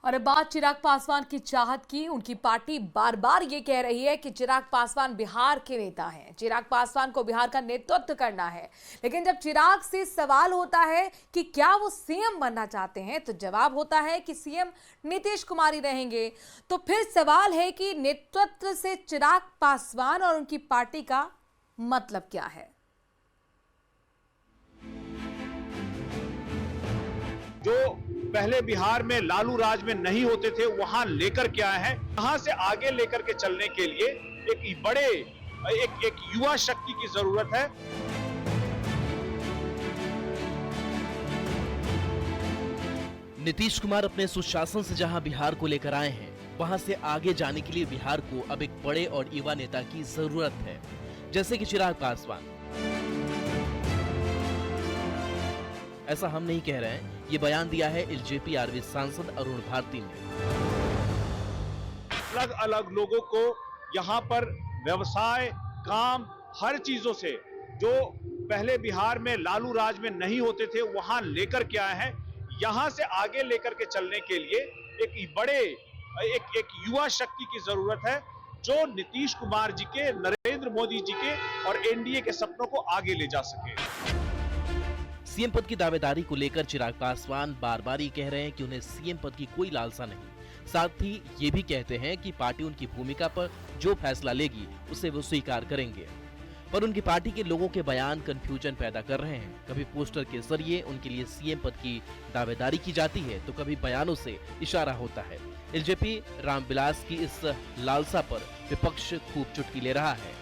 और अब बात चिराग पासवान की चाहत की। उनकी पार्टी बार बार ये कह रही है कि चिराग पासवान बिहार के नेता हैं, चिराग पासवान को बिहार का नेतृत्व करना है। लेकिन जब चिराग से सवाल होता है कि क्या वो सीएम बनना चाहते हैं, तो जवाब होता है कि सीएम नीतीश कुमार ही रहेंगे। तो फिर सवाल है कि नेतृत्व से चिराग पासवान और उनकी पार्टी का मतलब क्या है। जो पहले बिहार में लालू राज में नहीं होते थे, वहां लेकर के आए हैं। यहां से आगे लेकर के चलने के लिए एक युवा शक्ति की जरूरत है। नीतीश कुमार अपने सुशासन से जहां बिहार को लेकर आए हैं, वहां से आगे जाने के लिए बिहार को अब एक बड़े और युवा नेता की जरूरत है, जैसे कि चिराग पासवान। ऐसा हम नहीं कह रहे हैं, ये बयान दिया है एलजेपी आरवी सांसद अरुण भारती ने। अलग अलग लोगों को यहाँ पर व्यवसाय, काम, हर चीजों से जो पहले बिहार में लालू राज में नहीं होते थे, वहां लेकर के आए हैं। यहां से आगे लेकर के चलने के लिए एक युवा शक्ति की जरूरत है, जो नीतीश कुमार जी के, नरेंद्र मोदी जी के और एनडीए के सपनों को आगे ले जा सके। सीएम पद की दावेदारी को लेकर चिराग पासवान बार बार ये कह रहे हैं कि उन्हें सीएम पद की कोई लालसा नहीं। साथ ही ये भी कहते हैं कि पार्टी उनकी भूमिका पर जो फैसला लेगी उसे वो स्वीकार करेंगे। पर उनकी पार्टी के लोगों के बयान कंफ्यूजन पैदा कर रहे हैं। कभी पोस्टर के जरिए उनके लिए सीएम पद की दावेदारी की जाती है, तो कभी बयानों से इशारा होता है। एलजेपी रामविलास की इस लालसा पर विपक्ष खूब चुटकी ले रहा है।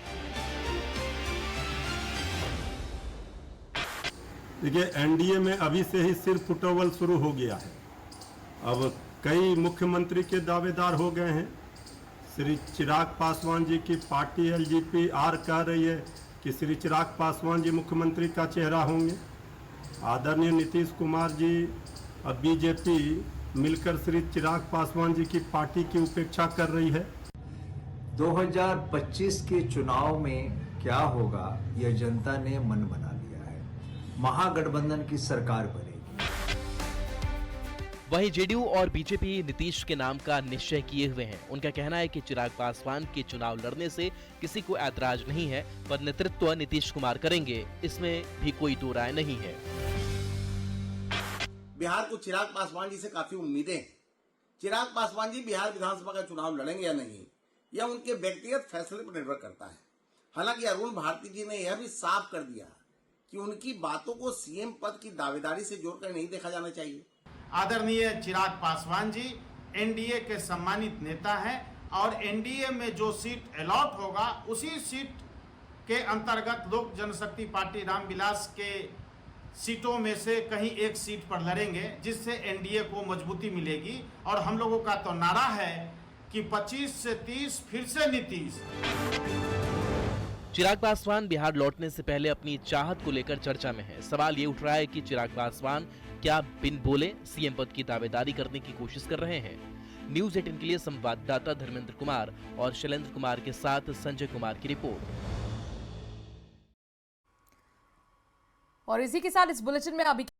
देखिए, एनडीए में अभी से ही सिर्फ फुटबॉल शुरू हो गया है। अब कई मुख्यमंत्री के दावेदार हो गए हैं। श्री चिराग पासवान जी की पार्टी एलजेपी कह रही है कि श्री चिराग पासवान जी मुख्यमंत्री का चेहरा होंगे। आदरणीय नीतीश कुमार जी और बीजेपी मिलकर श्री चिराग पासवान जी की पार्टी की उपेक्षा कर रही है। 2025 के चुनाव में क्या होगा, यह जनता ने मन बना लिया है। महागठबंधन की सरकार बनेगी। वहीं जेडीयू और बीजेपी नीतीश के नाम का निश्चय किए हुए हैं। उनका कहना है कि चिराग पासवान के चुनाव लड़ने से किसी को ऐतराज नहीं है, पर नेतृत्व नीतीश कुमार करेंगे, इसमें भी कोई दो राय नहीं है। बिहार को चिराग पासवान जी से काफी उम्मीदें हैं। चिराग पासवान जी बिहार विधानसभा का चुनाव लड़ेंगे या नहीं, यह उनके व्यक्तिगत फैसले पर निर्भर करता है। हालांकि अरुण भारती जी ने यह भी साफ कर दिया कि उनकी बातों को सीएम पद की दावेदारी से जोड़कर नहीं देखा जाना चाहिए। आदरणीय चिराग पासवान जी एनडीए के सम्मानित नेता हैं और एनडीए में जो सीट अलॉट होगा, उसी सीट के अंतर्गत लोक जनशक्ति पार्टी रामविलास के सीटों में से कहीं एक सीट पर लड़ेंगे, जिससे एनडीए को मजबूती मिलेगी। और हम लोगों का तो नारा है कि 25 से 30 फिर से नीतीश। चिराग पासवान बिहार लौटने से पहले अपनी चाहत को लेकर चर्चा में है। सवाल ये उठ रहा है कि चिराग पासवान क्या बिन बोले सीएम पद की दावेदारी करने की कोशिश कर रहे हैं। न्यूज़ 18 के लिए संवाददाता धर्मेंद्र कुमार और शैलेंद्र कुमार के साथ संजय कुमार की रिपोर्ट। और इसी के साथ इस बुलेटिन में अभी